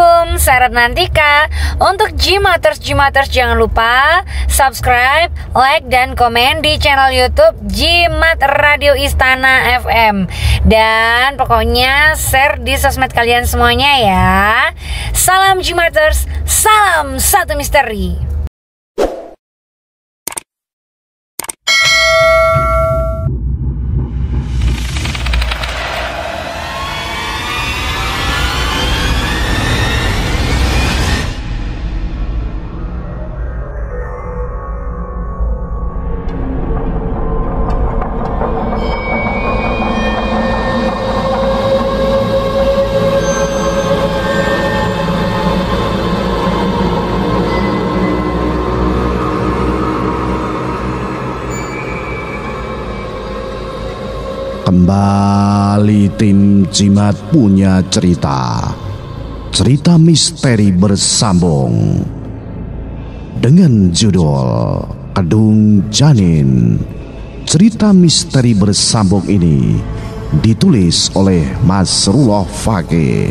Assalamualaikum, saya Nantika. Untuk Jimaters jangan lupa subscribe, like, dan komen di channel YouTube Jimat Radio Istana FM. Dan pokoknya share di sosmed kalian semuanya ya. Salam Jimaters, salam satu misteri. Kembali tim Jimat punya cerita misteri bersambung dengan judul Kedung Janin. Cerita misteri bersambung ini ditulis oleh Masrullah Faqih.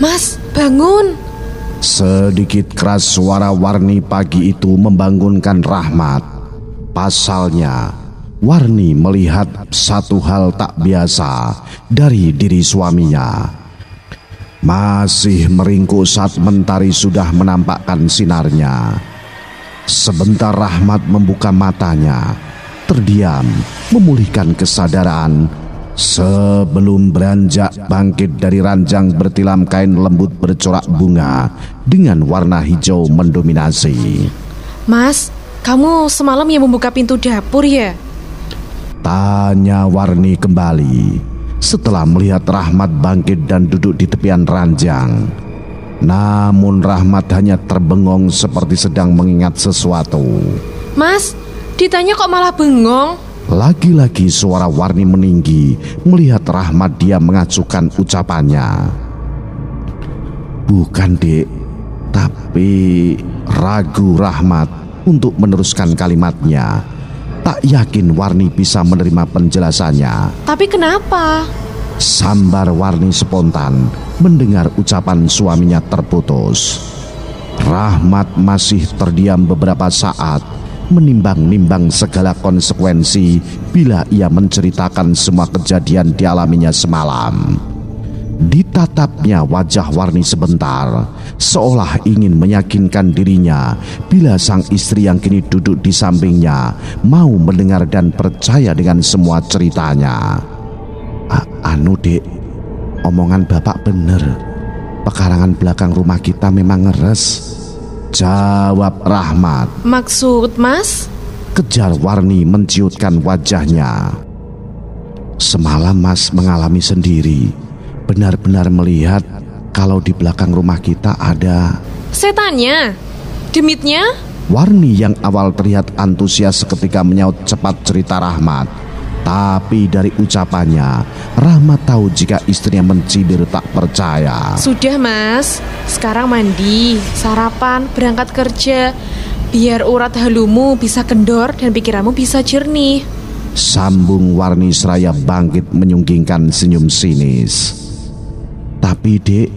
Mas, bangun. Sedikit keras suara Warni pagi itu membangunkan Rahmat. Pasalnya, Warni melihat satu hal tak biasa dari diri suaminya. Masih meringkuk saat mentari sudah menampakkan sinarnya. Sebentar Rahmat membuka matanya, terdiam, memulihkan kesadaran. Sebelum beranjak bangkit dari ranjang bertilam kain lembut bercorak bunga dengan warna hijau mendominasi. Mas, kamu semalam yang membuka pintu dapur ya? Tanya Warni kembali setelah melihat Rahmat bangkit dan duduk di tepian ranjang. Namun Rahmat hanya terbengong seperti sedang mengingat sesuatu. Mas, ditanya kok malah bengong? Lagi-lagi suara Warni meninggi melihat Rahmat dia mengacuhkan ucapannya. Bukan dek, tapi ragu Rahmat untuk meneruskan kalimatnya. Tak yakin Warni bisa menerima penjelasannya. Tapi kenapa? Sambar Warni spontan mendengar ucapan suaminya terputus. Rahmat masih terdiam beberapa saat, menimbang-nimbang segala konsekuensi bila ia menceritakan semua kejadian dialaminya semalam. Ditatapnya wajah Warni sebentar, seolah ingin meyakinkan dirinya bila sang istri yang kini duduk di sampingnya mau mendengar dan percaya dengan semua ceritanya. Anu dek, omongan bapak bener. Pekarangan belakang rumah kita memang ngeres, jawab Rahmat. Maksud mas? Kejar Warni menciutkan wajahnya. Semalam mas mengalami sendiri, benar-benar melihat kalau di belakang rumah kita ada setannya. Demitnya? Warni yang awal terlihat antusias ketika menyaut cepat cerita Rahmat. Tapi dari ucapannya, Rahmat tahu jika istrinya mencibir tak percaya. Sudah mas, sekarang mandi, sarapan, berangkat kerja, biar urat halumu bisa kendor dan pikiranmu bisa jernih, sambung Warni seraya bangkit menyunggingkan senyum sinis. Tapi dek,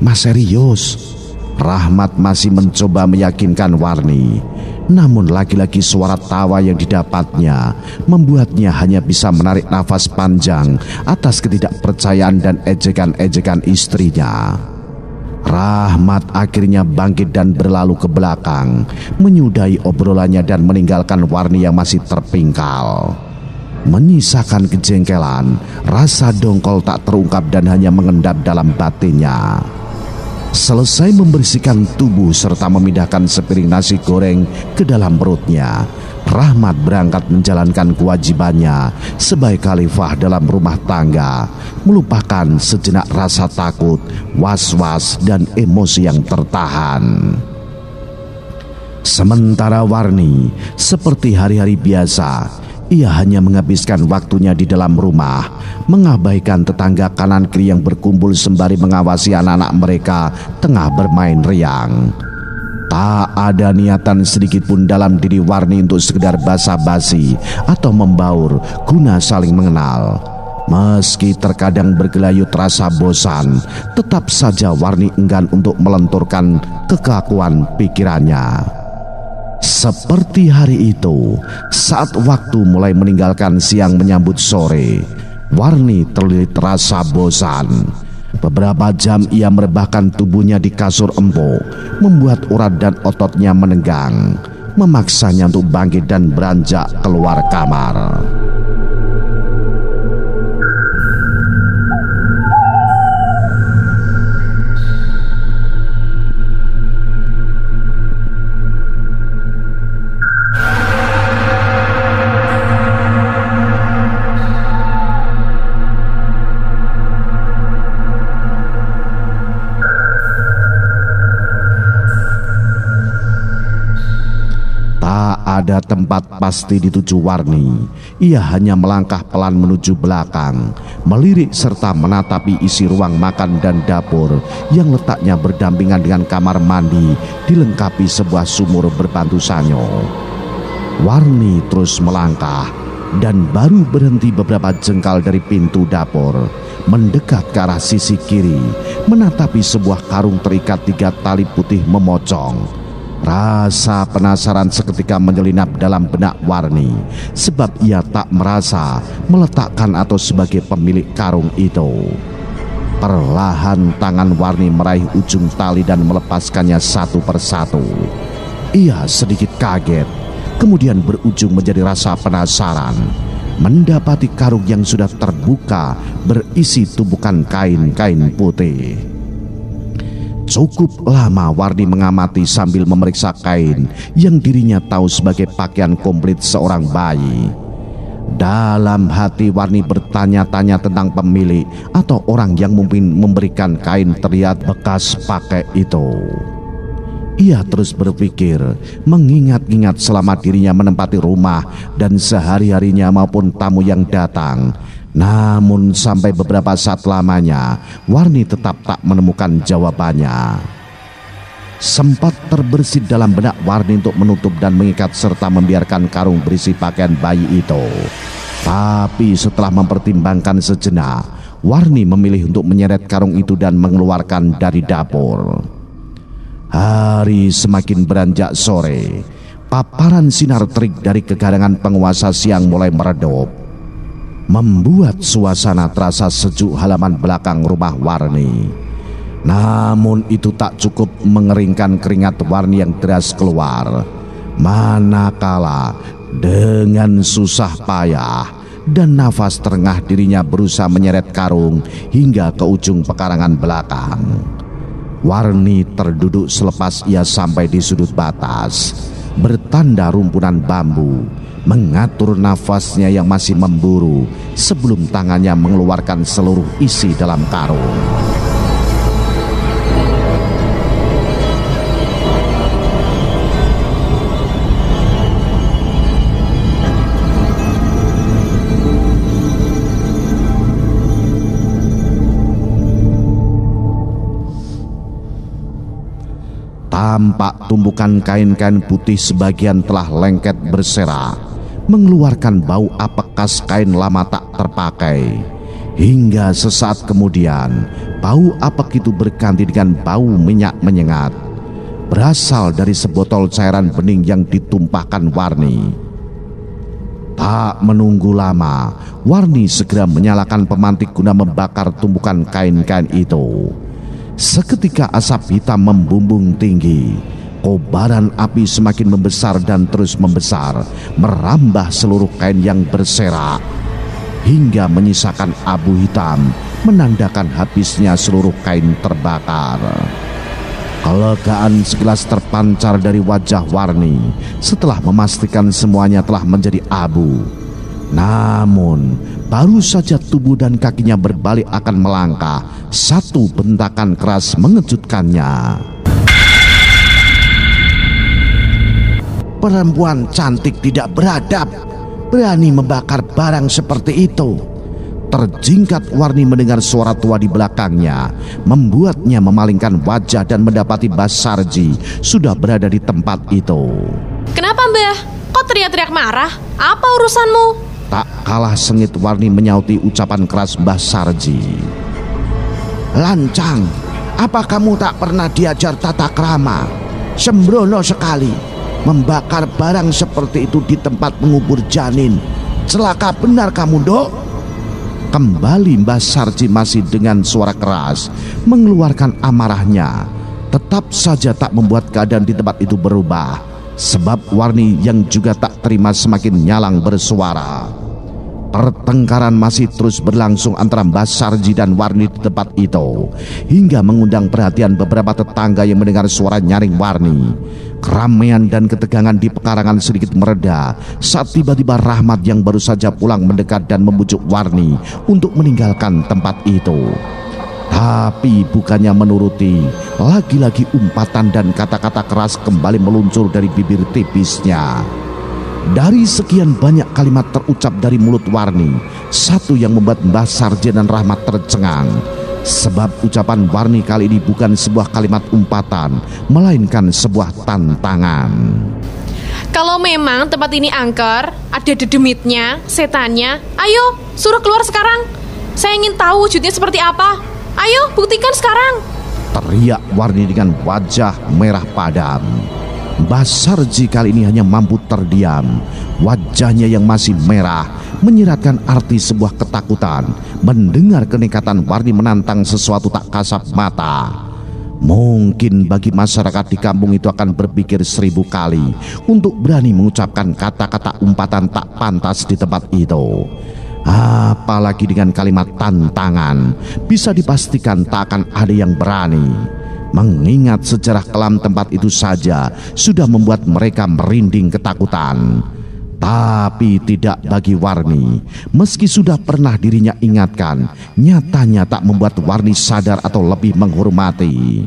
mas serius? Rahmat masih mencoba meyakinkan Warni. Namun lagi-lagi suara tawa yang didapatnya membuatnya hanya bisa menarik nafas panjang atas ketidakpercayaan dan ejekan-ejekan istrinya. Rahmat akhirnya bangkit dan berlalu ke belakang, menyudahi obrolannya dan meninggalkan Warni yang masih terpingkal. Menyisakan kejengkelan, rasa dongkol tak terungkap dan hanya mengendap dalam batinnya. Selesai membersihkan tubuh serta memindahkan sepiring nasi goreng ke dalam perutnya, Rahmat berangkat menjalankan kewajibannya sebagai khalifah dalam rumah tangga, melupakan sejenak rasa takut, was-was, dan emosi yang tertahan. Sementara Warni seperti hari-hari biasa, ia hanya menghabiskan waktunya di dalam rumah, mengabaikan tetangga kanan kiri yang berkumpul sembari mengawasi anak-anak mereka tengah bermain riang. Tak ada niatan sedikit pun dalam diri Warni untuk sekedar basa-basi atau membaur guna saling mengenal. Meski terkadang bergelayut rasa bosan, tetap saja Warni enggan untuk melenturkan kekakuan pikirannya. Seperti hari itu, saat waktu mulai meninggalkan siang menyambut sore, Warni terlilit rasa bosan. Beberapa jam ia merebahkan tubuhnya di kasur empuk, membuat urat dan ototnya menenggang, memaksanya untuk bangkit dan beranjak keluar kamar. Ada tempat pasti dituju Warni. Ia hanya melangkah pelan menuju belakang, melirik serta menatapi isi ruang makan dan dapur yang letaknya berdampingan dengan kamar mandi dilengkapi sebuah sumur berbatu sanyo. Warni terus melangkah dan baru berhenti beberapa jengkal dari pintu dapur, mendekat ke arah sisi kiri, menatapi sebuah karung terikat 3 tali putih memocong. Rasa penasaran seketika menyelinap dalam benak Warni, sebab ia tak merasa meletakkan atau sebagai pemilik karung itu. Perlahan tangan Warni meraih ujung tali dan melepaskannya satu persatu. Ia sedikit kaget, kemudian berujung menjadi rasa penasaran, mendapati karung yang sudah terbuka berisi tumpukan kain-kain putih. Cukup lama Warni mengamati sambil memeriksa kain yang dirinya tahu sebagai pakaian komplit seorang bayi. Dalam hati Warni bertanya-tanya tentang pemilik atau orang yang mungkin memberikan kain terlihat bekas pakai itu. Ia terus berpikir, mengingat-ingat selama dirinya menempati rumah dan sehari-harinya maupun tamu yang datang. Namun sampai beberapa saat lamanya, Warni tetap tak menemukan jawabannya. Sempat terbersit dalam benak Warni untuk menutup dan mengikat serta membiarkan karung berisi pakaian bayi itu. Tapi setelah mempertimbangkan sejenak, Warni memilih untuk menyeret karung itu dan mengeluarkan dari dapur. Hari semakin beranjak sore, paparan sinar terik dari kegarangan penguasa siang mulai meredup, membuat suasana terasa sejuk halaman belakang rumah Warni. Namun itu tak cukup mengeringkan keringat Warni yang deras keluar, manakala dengan susah payah dan nafas terengah dirinya berusaha menyeret karung hingga ke ujung pekarangan belakang. Warni terduduk selepas ia sampai di sudut batas, bertanda rumpunan bambu, mengatur nafasnya yang masih memburu sebelum tangannya mengeluarkan seluruh isi dalam karung. Tampak tumpukan kain-kain putih sebagian telah lengket berserak, mengeluarkan bau apekas kain lama tak terpakai. Hingga sesaat kemudian, bau apek itu berganti dengan bau minyak menyengat, berasal dari sebotol cairan bening yang ditumpahkan Warni. Tak menunggu lama, Warni segera menyalakan pemantik guna membakar tumpukan kain-kain itu. Seketika asap hitam membumbung tinggi. Kobaran api semakin membesar dan terus membesar, merambah seluruh kain yang berserak, hingga menyisakan abu hitam, menandakan habisnya seluruh kain terbakar. Kelegaan sekilas terpancar dari wajah Warni setelah memastikan semuanya telah menjadi abu. Namun, baru saja tubuh dan kakinya berbalik akan melangkah, satu bentakan keras mengejutkannya. Perempuan cantik tidak beradab, berani membakar barang seperti itu. Terjingkat Warni mendengar suara tua di belakangnya, membuatnya memalingkan wajah dan mendapati Mbah Sarji sudah berada di tempat itu. Kenapa Mbah? Kok teriak-teriak marah? Apa urusanmu? Tak kalah sengit Warni menyauti ucapan keras Mbah Sarji. Lancang, apa kamu tak pernah diajar tata krama? Sembrono sekali, membakar barang seperti itu di tempat mengubur janin. Celaka benar kamu, Dok. Kembali Mbah Sarji masih dengan suara keras mengeluarkan amarahnya. Tetap saja tak membuat keadaan di tempat itu berubah, sebab Warni yang juga tak terima semakin nyalang bersuara. Pertengkaran masih terus berlangsung antara Mbah Sarji dan Warni di tempat itu, hingga mengundang perhatian beberapa tetangga yang mendengar suara nyaring Warni. Keramaian dan ketegangan di pekarangan sedikit mereda saat tiba-tiba Rahmat yang baru saja pulang mendekat dan membujuk Warni untuk meninggalkan tempat itu. Tapi bukannya menuruti, lagi-lagi umpatan dan kata-kata keras kembali meluncur dari bibir tipisnya. Dari sekian banyak kalimat terucap dari mulut Warni, satu yang membuat Mbah Sarji dan Rahmat tercengang. Sebab ucapan Warni kali ini bukan sebuah kalimat umpatan, melainkan sebuah tantangan. Kalau memang tempat ini angker, ada dedemitnya, setannya, ayo suruh keluar sekarang. Saya ingin tahu wujudnya seperti apa. Ayo buktikan sekarang. Teriak Warni dengan wajah merah padam. Mbah Sarji kali ini hanya mampu terdiam. Wajahnya yang masih merah menyiratkan arti sebuah ketakutan mendengar kenekatan Warni menantang sesuatu tak kasat mata. Mungkin bagi masyarakat di kampung itu akan berpikir 1000 kali untuk berani mengucapkan kata-kata umpatan tak pantas di tempat itu. Apalagi dengan kalimat tantangan, bisa dipastikan tak akan ada yang berani. Mengingat sejarah kelam tempat itu saja sudah membuat mereka merinding ketakutan. Tapi tidak bagi Warni. Meski sudah pernah dirinya ingatkan, nyatanya tak membuat Warni sadar atau lebih menghormati.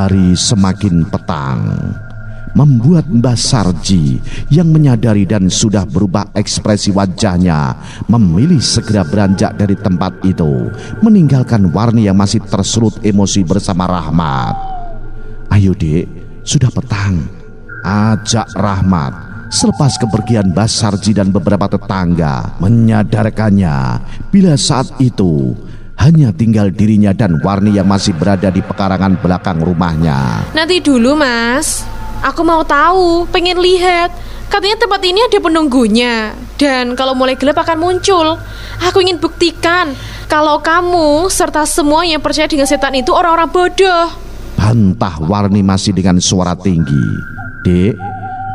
Hari semakin petang, membuat Mbah Sarji yang menyadari dan sudah berubah ekspresi wajahnya memilih segera beranjak dari tempat itu, meninggalkan Warni yang masih tersulut emosi bersama Rahmat. Ayo Dek, sudah petang, ajak Rahmat. Selepas kepergian Mbah Sarji dan beberapa tetangga menyadarkannya bila saat itu hanya tinggal dirinya dan Warni yang masih berada di pekarangan belakang rumahnya. Nanti dulu Mas, aku mau tahu, pengen lihat. Katanya tempat ini ada penunggunya, dan kalau mulai gelap akan muncul. Aku ingin buktikan kalau kamu serta semua yang percaya dengan setan itu orang-orang bodoh. Bantah Warni masih dengan suara tinggi. Dek,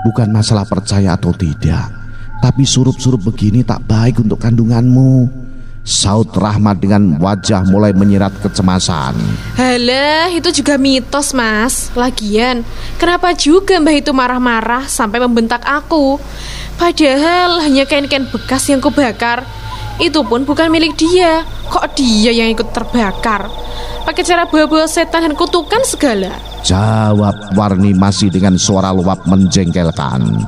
bukan masalah percaya atau tidak, tapi surup-surup begini tak baik untuk kandunganmu, saut Rahmat dengan wajah mulai menyirat kecemasan. Halah, itu juga mitos Mas. Lagian, kenapa juga Mbah itu marah-marah sampai membentak aku? Padahal hanya kain-kain bekas yang kubakar. Itu pun bukan milik dia. Kok dia yang ikut terbakar? Pakai cara bawa-bawa setan dan kutukan segala. Jawab Warni masih dengan suara luap menjengkelkan.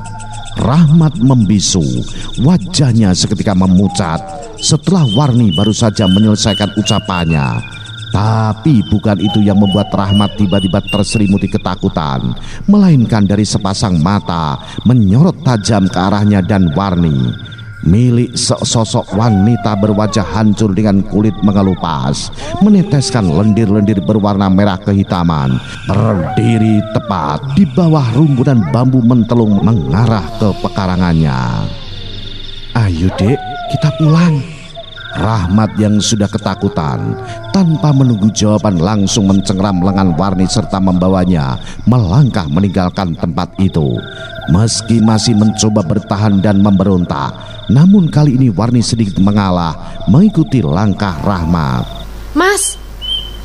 Rahmat membisu, wajahnya seketika memucat setelah Warni baru saja menyelesaikan ucapannya. Tapi bukan itu yang membuat Rahmat tiba-tiba terselimuti ketakutan, melainkan dari sepasang mata menyorot tajam ke arahnya dan Warni. Milik sesosok wanita berwajah hancur dengan kulit mengelupas, meneteskan lendir-lendir berwarna merah kehitaman, berdiri tepat di bawah rumpunan bambu mentelung mengarah ke pekarangannya. Ayo Dek, kita pulang. Rahmat yang sudah ketakutan tanpa menunggu jawaban langsung mencengram lengan Warni serta membawanya melangkah meninggalkan tempat itu. Meski masih mencoba bertahan dan memberontak, namun kali ini Warni sedikit mengalah mengikuti langkah Rahmat. Mas,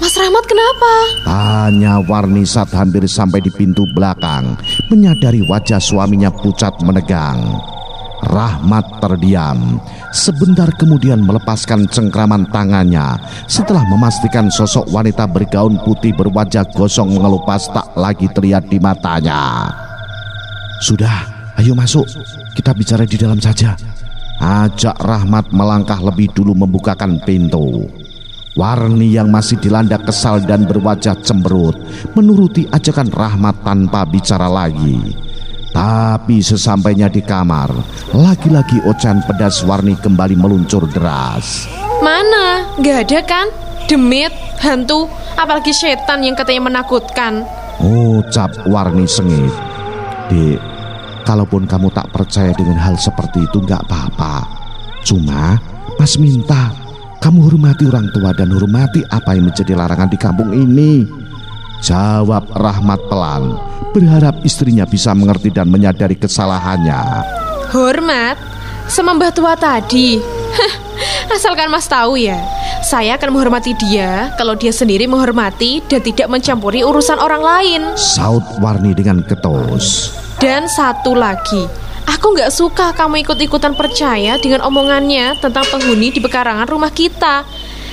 Mas Rahmat kenapa? Tanya Warni saat hampir sampai di pintu belakang, menyadari wajah suaminya pucat menegang. Rahmat terdiam. Sebentar kemudian melepaskan cengkraman tangannya setelah memastikan sosok wanita bergaun putih berwajah gosong mengelupas tak lagi terlihat di matanya. Sudah, ayo masuk. Kita bicara di dalam saja. Ajak Rahmat melangkah lebih dulu membukakan pintu. Warni yang masih dilanda kesal dan berwajah cemberut menuruti ajakan Rahmat tanpa bicara lagi. Tapi sesampainya di kamar, lagi-lagi ocehan pedas Warni kembali meluncur deras. Mana? Gak ada kan? Demit, hantu, apalagi setan yang katanya menakutkan. Ucap Warni sengit. Dek, kalaupun kamu tak percaya dengan hal seperti itu gak apa-apa. Cuma Mas minta kamu hormati orang tua dan hormati apa yang menjadi larangan di kampung ini. Jawab Rahmat pelan, berharap istrinya bisa mengerti dan menyadari kesalahannya. Hormat? Sama Mbah Tua tadi? Asalkan Mas tahu ya, saya akan menghormati dia kalau dia sendiri menghormati dan tidak mencampuri urusan orang lain. Saut Warni dengan ketus. Dan satu lagi, aku gak suka kamu ikut-ikutan percaya dengan omongannya tentang penghuni di pekarangan rumah kita.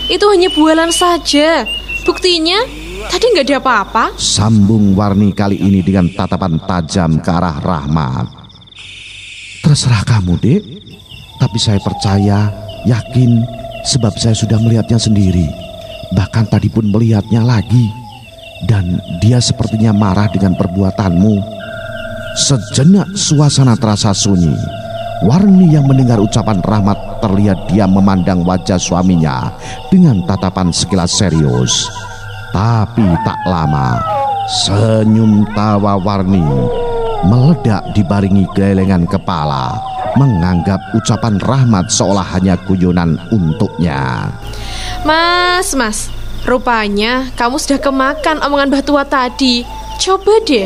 Itu hanya bualan saja. Buktinya tadi gak ada apa-apa. Sambung Warni kali ini dengan tatapan tajam ke arah Rahmat. Terserah kamu, Dek. Tapi saya percaya, yakin, sebab saya sudah melihatnya sendiri. Bahkan tadi pun melihatnya lagi. Dan dia sepertinya marah dengan perbuatanmu. Sejenak suasana terasa sunyi. Warni yang mendengar ucapan Rahmat terlihat dia memandang wajah suaminya dengan tatapan sekilas serius. Tapi tak lama, senyum tawa Warni meledak dibaringi gelengan kepala, menganggap ucapan Rahmat seolah hanya guyonan untuknya. Mas, rupanya kamu sudah kemakan omongan Mbah Tua tadi. Coba deh,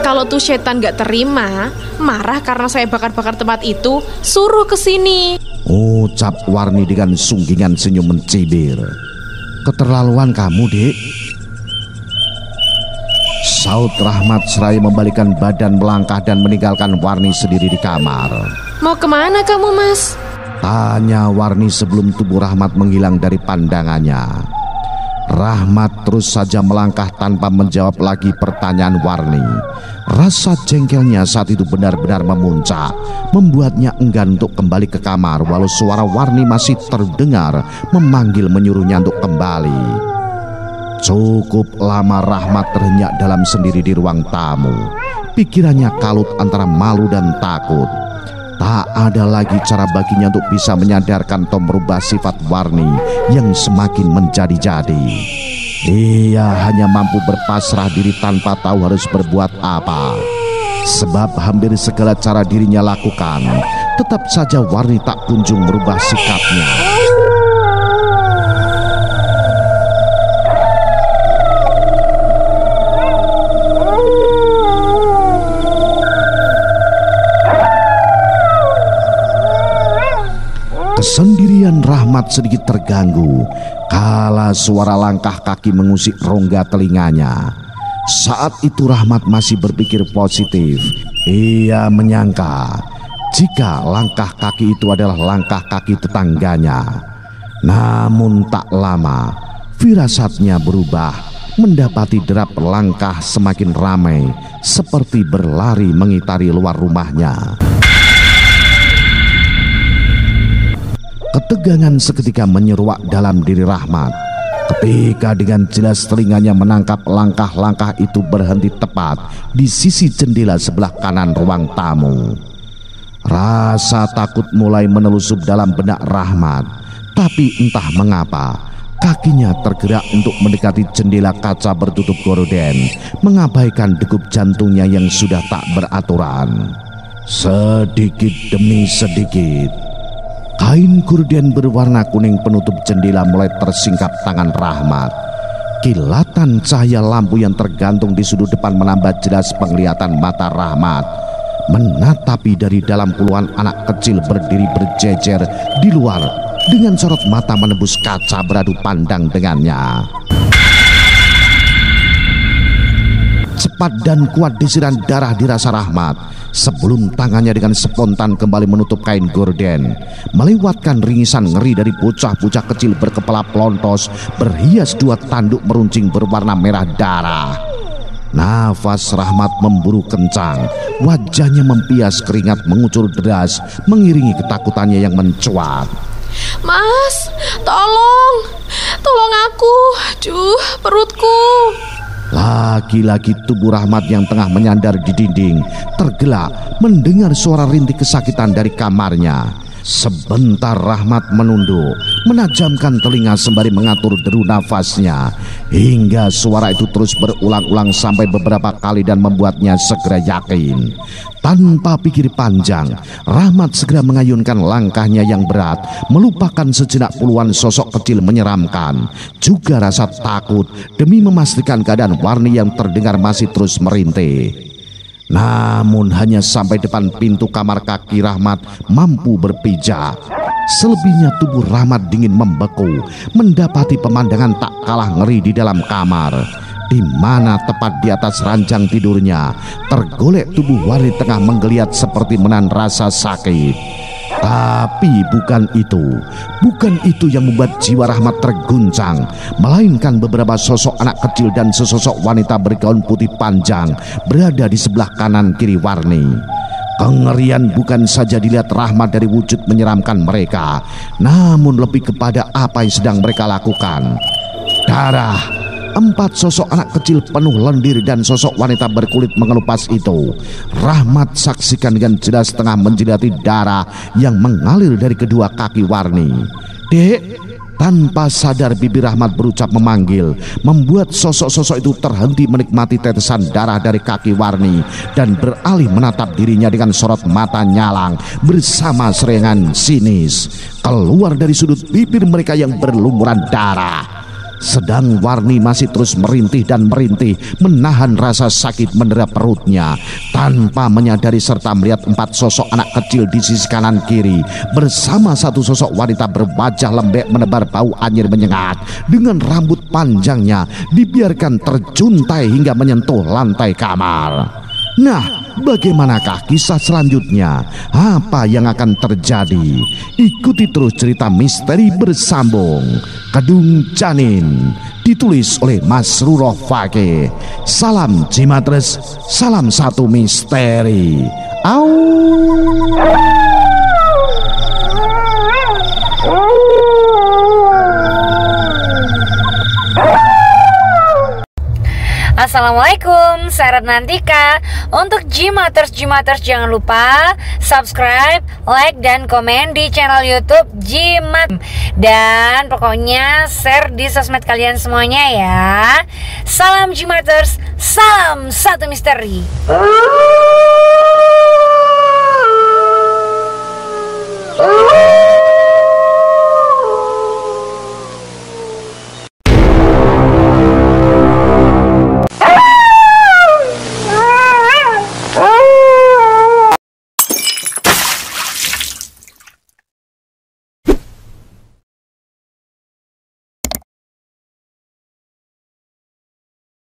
kalau tuh setan gak terima, marah karena saya bakar-bakar tempat itu, suruh ke sini. Ucap Warni dengan sunggingan senyum mencibir. Keterlaluan kamu, Dek. Saut Rahmat seraya membalikan badan melangkah dan meninggalkan Warni sendiri di kamar. Mau kemana kamu, Mas? Tanya Warni sebelum tubuh Rahmat menghilang dari pandangannya. Rahmat terus saja melangkah tanpa menjawab lagi pertanyaan Warni. Rasa jengkelnya saat itu benar-benar memuncak, membuatnya enggan untuk kembali ke kamar walau suara Warni masih terdengar memanggil menyuruhnya untuk kembali. Cukup lama Rahmat terhenyak dalam sendiri di ruang tamu. Pikirannya kalut antara malu dan takut. Tak ada lagi cara baginya untuk bisa menyadarkan atau merubah sifat Warni yang semakin menjadi-jadi. Ia hanya mampu berpasrah diri tanpa tahu harus berbuat apa. Sebab hampir segala cara dirinya lakukan, tetap saja Warni tak kunjung merubah sikapnya. Kesendirian Rahmat sedikit terganggu kala suara langkah kaki mengusik rongga telinganya. Saat itu Rahmat masih berpikir positif. Ia menyangka jika langkah kaki itu adalah langkah kaki tetangganya. Namun tak lama firasatnya berubah, mendapati derap langkah semakin ramai seperti berlari mengitari luar rumahnya. Ketegangan seketika menyeruak dalam diri Rahmat ketika dengan jelas telinganya menangkap langkah-langkah itu berhenti tepat di sisi jendela sebelah kanan ruang tamu. Rasa takut mulai menelusup dalam benak Rahmat, tapi entah mengapa kakinya tergerak untuk mendekati jendela kaca bertutup gorden, mengabaikan degup jantungnya yang sudah tak beraturan. Sedikit demi sedikit kain gorden berwarna kuning penutup jendela mulai tersingkap tangan Rahmat. Kilatan cahaya lampu yang tergantung di sudut depan menambah jelas penglihatan mata Rahmat menatapi dari dalam puluhan anak kecil berdiri berjejer di luar dengan sorot mata menembus kaca beradu pandang dengannya. Cepat dan kuat desiran darah dirasa Rahmat sebelum tangannya dengan spontan kembali menutup kain gorden, melewatkan ringisan ngeri dari bocah-bocah kecil berkepala pelontos berhias 2 tanduk meruncing berwarna merah darah. Nafas Rahmat memburu kencang, wajahnya mempias keringat mengucur deras mengiringi ketakutannya yang mencuat. Mas, tolong aku, aduh perutku. Lagi-lagi tubuh Rahmat yang tengah menyandar di dinding tergelak mendengar suara rintih kesakitan dari kamarnya. Sebentar Rahmat menunduk, menajamkan telinga sembari mengatur deru nafasnya, hingga suara itu terus berulang-ulang sampai beberapa kali dan membuatnya segera yakin. Tanpa pikir panjang, Rahmat segera mengayunkan langkahnya yang berat, melupakan sejenak puluhan sosok kecil menyeramkan, juga rasa takut demi memastikan keadaan Warni yang terdengar masih terus merintih. Namun hanya sampai depan pintu kamar kaki Rahmat mampu berpijak. Selebihnya tubuh Rahmat dingin membeku, mendapati pemandangan tak kalah ngeri di dalam kamar, di mana tepat di atas ranjang tidurnya tergolek tubuh Warni tengah menggeliat seperti menahan rasa sakit. Tapi bukan itu yang membuat jiwa Rahmat terguncang, melainkan beberapa sosok anak kecil dan sesosok wanita bergaun putih panjang berada di sebelah kanan kiri Warni. Kengerian bukan saja dilihat Rahmat dari wujud menyeramkan mereka, namun lebih kepada apa yang sedang mereka lakukan. Darah. 4 sosok anak kecil penuh lendir dan sosok wanita berkulit mengelupas itu Rahmat saksikan dengan jelas tengah menjilati darah yang mengalir dari kedua kaki Warni. Dek, tanpa sadar bibir Rahmat berucap memanggil, membuat sosok-sosok itu terhenti menikmati tetesan darah dari kaki Warni dan beralih menatap dirinya dengan sorot mata nyalang bersama serengan sinis keluar dari sudut bibir mereka yang berlumuran darah. Sedang Warni masih terus merintih dan merintih menahan rasa sakit mendera perutnya, tanpa menyadari serta melihat 4 sosok anak kecil di sisi kanan kiri bersama 1 sosok wanita berwajah lembek menebar bau anyir menyengat dengan rambut panjangnya dibiarkan terjuntai hingga menyentuh lantai kamar. Nah, bagaimanakah kisah selanjutnya? Apa yang akan terjadi? Ikuti terus cerita misteri bersambung Kedung Janin, ditulis oleh Mas Ruroh Fakih. Salam Jimatres, salam satu misteri. Au. Assalamualaikum, saya Ratnantika. Untuk Jimaters jangan lupa subscribe, like, dan komen di channel YouTube Jimat. Dan pokoknya share di sosmed kalian semuanya ya. Salam Jimaters, salam satu misteri.